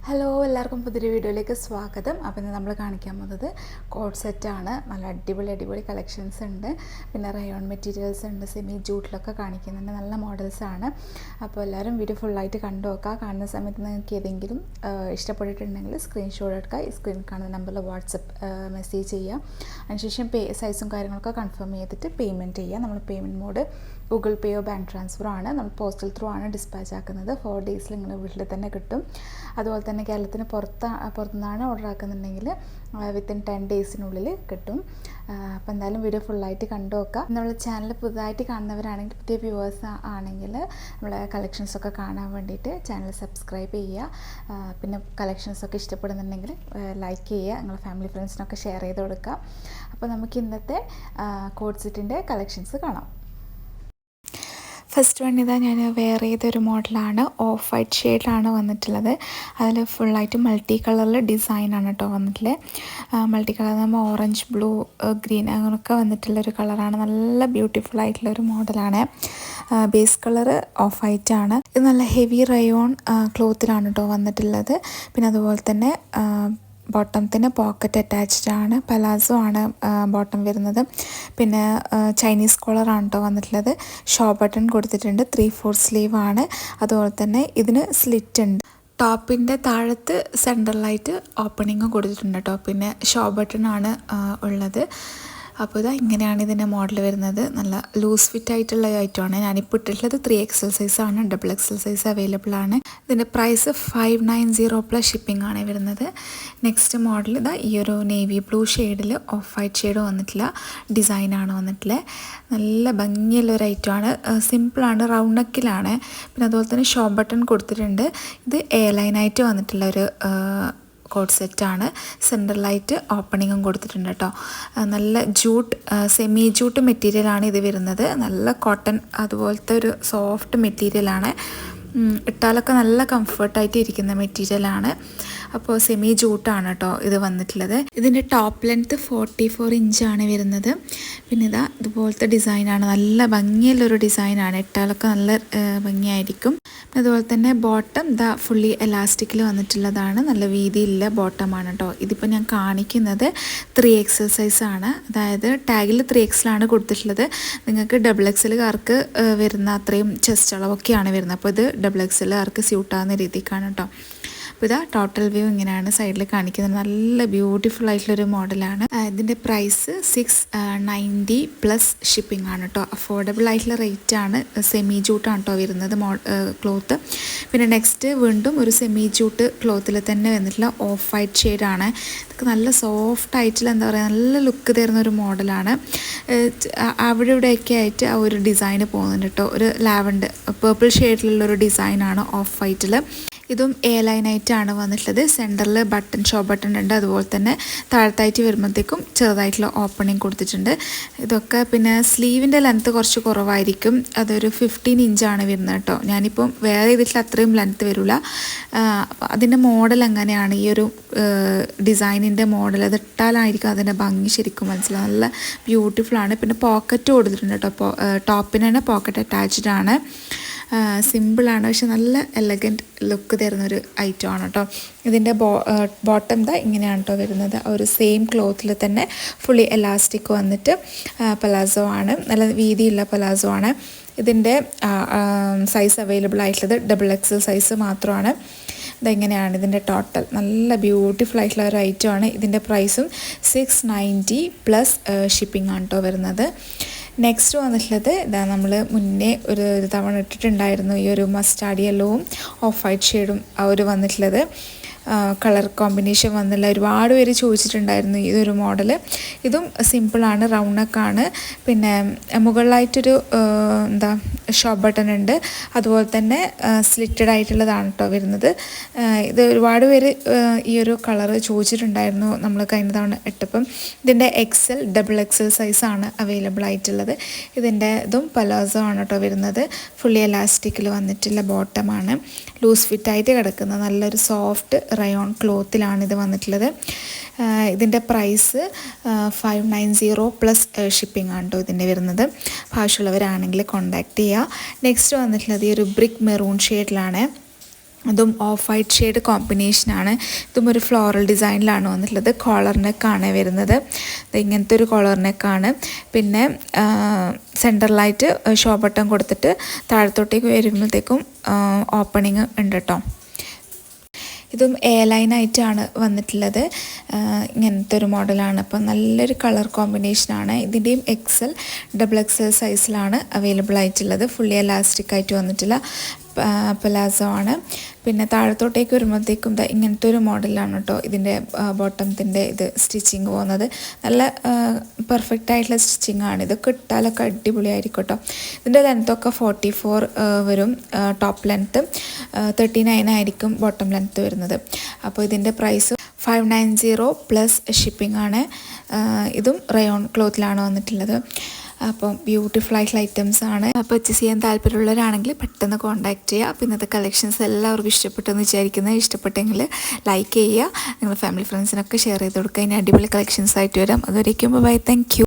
Hello, എല്ലാവർക്കും പുതിയൊരു വീഡിയോയിലേക്ക് സ്വാഗതം. അപ്പോൾ ഇന്ന് നമ്മൾ കാണിക്കാൻ പോകുന്നത് കോഡ് സെറ്റാണ്. നല്ല അടിപൊളി കളക്ഷൻസ് ഉണ്ട്. പിന്നെ റയോൺ മെറ്റീരിയൽസ് ഉണ്ട്, സെമി ജൂട്ടിലൊക്കെ കാണിക്കുന്നുണ്ട്. നല്ല മോഡൽസാണ്. അപ്പോൾ എല്ലാവരും വീഡിയോ ഫുള്ളായിട്ട് കണ്ടു നോക്കുക. കാണുന്ന സമയത്ത് നിങ്ങൾക്ക് ഏതെങ്കിലും ഇഷ്ടപ്പെട്ടിട്ടുണ്ടെങ്കിൽ സ്ക്രീൻഷോട്ട് എടുക്കുക. ഈ സ്ക്രീനിൽ കാണുന്ന നമ്പറിൽ വാട്സപ്പ് മെസ്സേജ് ചെയ്യുക. അതിനുശേഷം സൈസും കാര്യങ്ങളൊക്കെ കൺഫേം ചെയ്തിട്ട് പേയ്മെൻറ്റ് ചെയ്യുക. നമ്മൾ പേയ്മെൻറ്റ് മോഡ് ഗൂഗിൾ പേയോ ബാങ്ക് ട്രാൻസ്ഫറോ ആണ്. നമ്മൾ പോസ്റ്റൽ ത്രൂ ആണ് ഡിസ്പാച്ച് ആക്കുന്നത്. 4 ഡേയ്സിൽ നിങ്ങൾ വീട്ടിൽ തന്നെ കിട്ടും. അതുപോലെ തന്നെ കേരളത്തിന് പുറത്തുനിന്നാണ് ഓർഡർ ആക്കുന്നുണ്ടെങ്കിൽ വിത്തിൻ 10 ഡേയ്സിനുള്ളിൽ കിട്ടും. അപ്പോൾ എന്തായാലും വീഡിയോ ഫുള്ളായിട്ട് കണ്ടു നോക്കാം. നമ്മുടെ ചാനൽ പുതുതായിട്ട് കാണുന്നവരാണെങ്കിൽ, പുതിയ വ്യൂവേഴ്സ് ആണെങ്കിൽ നമ്മളെ കളക്ഷൻസൊക്കെ കാണാൻ വേണ്ടിയിട്ട് ചാനൽ സബ്സ്ക്രൈബ് ചെയ്യുക. പിന്നെ കളക്ഷൻസൊക്കെ ഇഷ്ടപ്പെടുന്നുണ്ടെങ്കിൽ ലൈക്ക് ചെയ്യുക, നിങ്ങളുടെ ഫാമിലി ഫ്രണ്ട്സിനൊക്കെ ഷെയർ ചെയ്ത് കൊടുക്കുക. അപ്പോൾ നമുക്ക് ഇന്നത്തെ കോഡ് സെറ്റിൻ്റെ കളക്ഷൻസ് കാണാം. ഫസ്റ്റ് വൺ ഇതാ, ഞാൻ വേറെ ഏതൊരു മോഡലാണ്, ഓഫ് വൈറ്റ് ഷെയ്ഡിലാണ് വന്നിട്ടുള്ളത്. അതിൽ ഫുള്ളായിട്ട് മൾട്ടി കളറിൽ ഡിസൈനാണ് കേട്ടോ വന്നിട്ടുള്ളത്. മൾട്ടി കളർ നമ്മൾ ഓറഞ്ച്, ബ്ലൂ, ഗ്രീൻ അങ്ങനെയൊക്കെ വന്നിട്ടുള്ളൊരു കളറാണ്. നല്ല ബ്യൂട്ടിഫുൾ ആയിട്ടുള്ളൊരു മോഡലാണ്. ബേസ് കളർ ഓഫ് വൈറ്റ് ആണ്. ഇത് നല്ല ഹെവി റയോൺ ക്ലോത്തിലാണ് കേട്ടോ വന്നിട്ടുള്ളത്. പിന്നെ അതുപോലെ തന്നെ ബോട്ടത്തിന് പോക്കറ്റ് അറ്റാച്ച്ഡ് ആണ്. പലാസോ ആണ് ബോട്ടം വരുന്നത്. പിന്നെ ചൈനീസ് കോളറാണ് കേട്ടോ വന്നിട്ടുള്ളത്. ഷോ ബട്ടൺ കൊടുത്തിട്ടുണ്ട്. 3/4 സ്ലീവ് ആണ്. അതുപോലെ തന്നെ ഇതിന് സ്ലിറ്റ് ഉണ്ട്. ടോപ്പിൻ്റെ താഴത്ത് സെൻട്രലായിട്ട് ഓപ്പണിങ്ങും കൊടുത്തിട്ടുണ്ട് കേട്ടോ. പിന്നെ ഷോ ബട്ടൺ ആണ് ഉള്ളത്. അപ്പോൾ ഇതാ ഇങ്ങനെയാണ് ഇതിൻ്റെ മോഡൽ വരുന്നത്. നല്ല ലൂസ് ഫിറ്റ് ആയിട്ടുള്ള ഐറ്റമാണ്. ഞാനിപ്പോൾ ഇട്ടിട്ടുള്ളത് 3XL സൈസാണ്. XXL സൈസ് അവൈലബിൾ ആണ്. ഇതിൻ്റെ പ്രൈസ് 590 പ്ലസ് ഷിപ്പിംഗ് ആണ് വരുന്നത്. നെക്സ്റ്റ് മോഡൽ ഇതാ ഈ ഒരു നേവി ബ്ലൂ ഷെയ്ഡിൽ ഓഫ് വൈറ്റ് ഷെയ്ഡ് വന്നിട്ടുള്ള ഡിസൈനാണ് വന്നിട്ടുള്ളത്. നല്ല ഭംഗിയുള്ളൊരു ഐറ്റമാണ്. സിമ്പിളാണ്, റൗണ്ട് നെക്കിലാണ്. പിന്നെ അതുപോലെ തന്നെ ഷോ ബട്ടൺ കൊടുത്തിട്ടുണ്ട്. ഇത് എ ലൈനായിട്ട് വന്നിട്ടുള്ള ഒരു കോഡ് സെറ്റാണ്. സെൻട്രലായിട്ട് ഓപ്പണിങ്ങും കൊടുത്തിട്ടുണ്ട് കേട്ടോ. നല്ല ജൂട്ട്, സെമി ജൂട്ട് മെറ്റീരിയലാണ് ഇത് വരുന്നത്. നല്ല കോട്ടൺ അതുപോലത്തെ ഒരു സോഫ്റ്റ് മെറ്റീരിയലാണ്. ഇട്ടാലൊക്കെ നല്ല കംഫർട്ടായിട്ട് ഇരിക്കുന്ന മെറ്റീരിയലാണ്. അപ്പോൾ സെമി ജൂട്ടാണ് കേട്ടോ ഇത് വന്നിട്ടുള്ളത്. ഇതിൻ്റെ ടോപ്പ് ലെങ്ത്ത് 44 ഇഞ്ചാണ് വരുന്നത്. പിന്നെ ഇതാ ഇതുപോലത്തെ ഡിസൈനാണ്. നല്ല ഭംഗിയുള്ളൊരു ഡിസൈനാണ്. ഇട്ടാലൊക്കെ നല്ല ഭംഗിയായിരിക്കും. അതുപോലെ തന്നെ ബോട്ടം ഇതാ ഫുള്ളി എലാസ്റ്റിക്കിൽ വന്നിട്ടുള്ളതാണ്. നല്ല വീതിയില്ല ബോട്ടമാണ് കേട്ടോ. ഇതിപ്പോൾ ഞാൻ കാണിക്കുന്നത് 3XL സൈസാണ്. അതായത് ടാഗിൽ 3XL ആണ് കൊടുത്തിട്ടുള്ളത്. നിങ്ങൾക്ക് XXLകാർക്ക് വരുന്ന അത്രയും ചെസ്റ്റ് അളവൊക്കെയാണ് വരുന്നത്. അപ്പോൾ ഇത് XXLകാർക്ക് സ്യൂട്ടാകുന്ന രീതിക്കാണ് കേട്ടോ. അപ്പോൾ ഇതാ ടോട്ടൽ വ്യൂ ഇങ്ങനെയാണ് സൈഡിൽ കാണിക്കുന്നത്. നല്ല ബ്യൂട്ടിഫുൾ ആയിട്ടുള്ളൊരു മോഡലാണ്. ഇതിൻ്റെ പ്രൈസ് 690 പ്ലസ് ഷിപ്പിംഗ് ആണ് കേട്ടോ. അഫോർഡബിൾ ആയിട്ടുള്ള റേറ്റ് ആണ്. സെമി ജൂട്ടാണ് കേട്ടോ വരുന്നത് ക്ലോത്ത്. പിന്നെ നെക്സ്റ്റ് വീണ്ടും ഒരു സെമി ജൂട്ട് ക്ലോത്തിൽ തന്നെ വന്നിട്ടുള്ള ഓഫ് വൈറ്റ് ഷെയ്ഡാണ്. ഇതൊക്കെ നല്ല സോഫ്റ്റ് ആയിട്ടുള്ള എന്താ പറയുക, നല്ല ലുക്ക് തരുന്ന ഒരു മോഡലാണ്. അവിടെ ഇവിടെയൊക്കെ ആയിട്ട് ആ ഒരു ഡിസൈന് പോകുന്നുണ്ട് കേട്ടോ. ഒരു ലാവൻഡർ പേർപ്പിൾ ഷെയ്ഡിലുള്ളൊരു ഡിസൈനാണ് ഓഫ് വൈറ്റിൽ. ഇതും എ ലൈനായിട്ടാണ് വന്നിട്ടുള്ളത്. സെൻറ്ററിൽ ബട്ടൺ, ഷോ ബട്ടൺ ഉണ്ട്. അതുപോലെ തന്നെ താഴത്തായിട്ട് വരുമ്പോഴത്തേക്കും ചെറുതായിട്ടുള്ള ഓപ്പണിങ് കൊടുത്തിട്ടുണ്ട്. ഇതൊക്കെ പിന്നെ സ്ലീവിൻ്റെ ലെങ്ത്ത് കുറച്ച് കുറവായിരിക്കും. അതൊരു 15 ഇഞ്ചാണ് വരുന്നത് കേട്ടോ. ഞാനിപ്പം വേറെ ഇതിൽ അത്രയും ലെങ്ത്ത് വരില്ല. അതിൻ്റെ മോഡൽ എങ്ങനെയാണ്, ഈ ഒരു ഡിസൈനിൻ്റെ മോഡൽ, അത് ഇട്ടാലായിരിക്കും അതിൻ്റെ ഭംഗി ശരിക്കും മനസ്സിലാവും. നല്ല ബ്യൂട്ടിഫുള്ളാണ്. പിന്നെ പോക്കറ്റ് കൊടുത്തിട്ടുണ്ട് കേട്ടോ. ടോപ്പിന് തന്നെ പോക്കറ്റ് അറ്റാച്ച്ഡ് ആണ്. സിമ്പിളാണ്, പക്ഷെ നല്ല എലഗൻറ്റ് ലുക്ക് തരുന്നൊരു ഐറ്റം ആണ് കേട്ടോ. ഇതിൻ്റെ ബോട്ടം ദാ ഇങ്ങനെയാണ് കേട്ടോ വരുന്നത്. ഒരു സെയിം ക്ലോത്തിൽ തന്നെ ഫുള്ളി എലാസ്റ്റിക് വന്നിട്ട് പലാസോ ആണ്. നല്ല വീതിയുള്ള പലാസോ ആണ്. ഇതിൻ്റെ സൈസ് അവൈലബിൾ ആയിട്ടുള്ളത് XXL സൈസ് മാത്രമാണ്. ഇതെങ്ങനെയാണ് ഇതിൻ്റെ ടോട്ടൽ. നല്ല ബ്യൂട്ടിഫുൾ ആയിട്ടുള്ള ഒരു ഐറ്റമാണ്. ഇതിൻ്റെ പ്രൈസും 690 പ്ലസ് ഷിപ്പിംഗ് ആണ് കേട്ടോ വരുന്നത്. നെക്സ്റ്റ് വന്നിട്ടുള്ളത് ഇതാ, നമ്മൾ മുന്നേ ഒരു തവണ ഇട്ടിട്ടുണ്ടായിരുന്നു ഈ ഒരു മസ്റ്റാർഡ് യെല്ലോവും ഓഫ് വൈറ്റ് ഷെയ്ഡും ആ ഒരു വന്നിട്ടുള്ളത്. കളർ കോമ്പിനേഷൻ വന്നില്ല. ഒരുപാട് പേര് ചോദിച്ചിട്ടുണ്ടായിരുന്നു ഇതൊരു മോഡൽ. ഇതും സിമ്പിളാണ്, റൗണ്ട് നെക്കാണ്. പിന്നെ മുകളിലായിട്ടൊരു എന്താ ഷോ ബട്ടൺ ഉണ്ട്. അതുപോലെ തന്നെ സ്ലിറ്റഡ് ആയിട്ടുള്ളതാണ് കേട്ടോ വരുന്നത്. ഇത് ഒരുപാട് പേര് ഈ ഒരു കളർ ചോദിച്ചിട്ടുണ്ടായിരുന്നു നമ്മൾ കഴിഞ്ഞ തവണ ഇട്ടപ്പം. ഇതിൻ്റെ XXL സൈസാണ് അവൈലബിൾ ആയിട്ടുള്ളത്. ഇതിൻ്റെ ഇതും പലാസോ ആണ് കേട്ടോ വരുന്നത്. ഫുള്ളി എലാസ്റ്റിക്കിൽ വന്നിട്ടുള്ള ബോട്ടമാണ്. ലൂസ് ഫിറ്റായിട്ട് കിടക്കുന്ന നല്ലൊരു സോഫ്റ്റ് റയോൺ ക്ലോത്തിലാണ് ഇത് വന്നിട്ടുള്ളത്. ഇതിൻ്റെ പ്രൈസ് 590 പ്ലസ് ഷിപ്പിംഗ് ആണ് കേട്ടോ ഇതിൻ്റെ വരുന്നത്. ആവശ്യമുള്ളവരാണെങ്കിൽ കോൺടാക്റ്റ് ചെയ്യുക. നെക്സ്റ്റ് വന്നിട്ടുള്ളത് ഈ ഒരു ബ്രിക്ക് മെറൂൺ ഷെയ്ഡിലാണ്. ഇതും ഓഫ് വൈറ്റ് ഷെയ്ഡ് കോമ്പിനേഷനാണ്. ഇതും ഒരു ഫ്ലോറൽ ഡിസൈനിലാണ് വന്നിട്ടുള്ളത്. കോളർ നെക്കാണ് വരുന്നത്. ഇങ്ങനത്തെ ഒരു കോളർ നെക്കാണ്. പിന്നെ സെൻറ്ററിലായിട്ട് ഷോ ബട്ടൺ കൊടുത്തിട്ട് താഴത്തോട്ടേക്ക് വരുമ്പോഴത്തേക്കും ഓപ്പണിങ് ഉണ്ട് കേട്ടോ. ഇതും എ ലൈനായിട്ടാണ് വന്നിട്ടുള്ളത്. ഇങ്ങനത്തെ ഒരു മോഡലാണ്. അപ്പം നല്ലൊരു കളർ കോമ്പിനേഷനാണ്. ഇതിൻ്റെയും XL, XXL സൈസിലാണ് അവൈലബിൾ ആയിട്ടുള്ളത്. ഫുള്ളി എലാസ്റ്റിക് ആയിട്ട് വന്നിട്ടുള്ള പലാസോ ആണ്. പിന്നെ താഴത്തോട്ടേക്ക് വരുമ്പോഴത്തേക്കും ഇങ്ങനത്തെ ഒരു മോഡലാണ് കേട്ടോ ഇതിൻ്റെ ബോട്ടത്തിൻ്റെ ഇത് സ്റ്റിച്ചിങ് പോകുന്നത്. നല്ല പെർഫെക്റ്റ് ആയിട്ടുള്ള സ്റ്റിച്ചിങ് ആണ്. ഇതൊക്കെ ഇട്ടാലൊക്കെ അടിപൊളിയായിരിക്കും കേട്ടോ. ഇതിൻ്റെ ലെങ്ത്തൊക്കെ 44 വരും. ടോപ്പ് ലെങ്ത്ത് 39 ആയിരിക്കും ബോട്ടം ലെങ്ത്ത് വരുന്നത്. അപ്പോൾ ഇതിൻ്റെ പ്രൈസ് 590 പ്ലസ് ഷിപ്പിംഗ് ആണ്. ഇതും റയോൺ ക്ലോത്തിലാണ് വന്നിട്ടുള്ളത്. അപ്പം ബ്യൂട്ടിഫുൾ ആയിട്ടുള്ള ഐറ്റംസ് ആണ്. പർച്ചേസ് ചെയ്യാൻ താല്പര്യമുള്ളവരാണെങ്കിൽ പെട്ടെന്ന് കോൺടാക്റ്റ് ചെയ്യുക. അപ്പോൾ ഇന്നത്തെ കളക്ഷൻസ് എല്ലാവർക്കും ഇഷ്ടപ്പെട്ടെന്ന് വിചാരിക്കുന്നത്. ഇഷ്ടപ്പെട്ടെങ്കിൽ ലൈക്ക് ചെയ്യുക, നിങ്ങളുടെ ഫാമിലി ഫ്രണ്ട്സിനൊക്കെ ഷെയർ ചെയ്ത് കൊടുക്കുക. ഇനി അടിപൊളി കളക്ഷൻസ് ആയിട്ട് വരാം. അതുവരേക്കും ബൈ, താങ്ക് യു.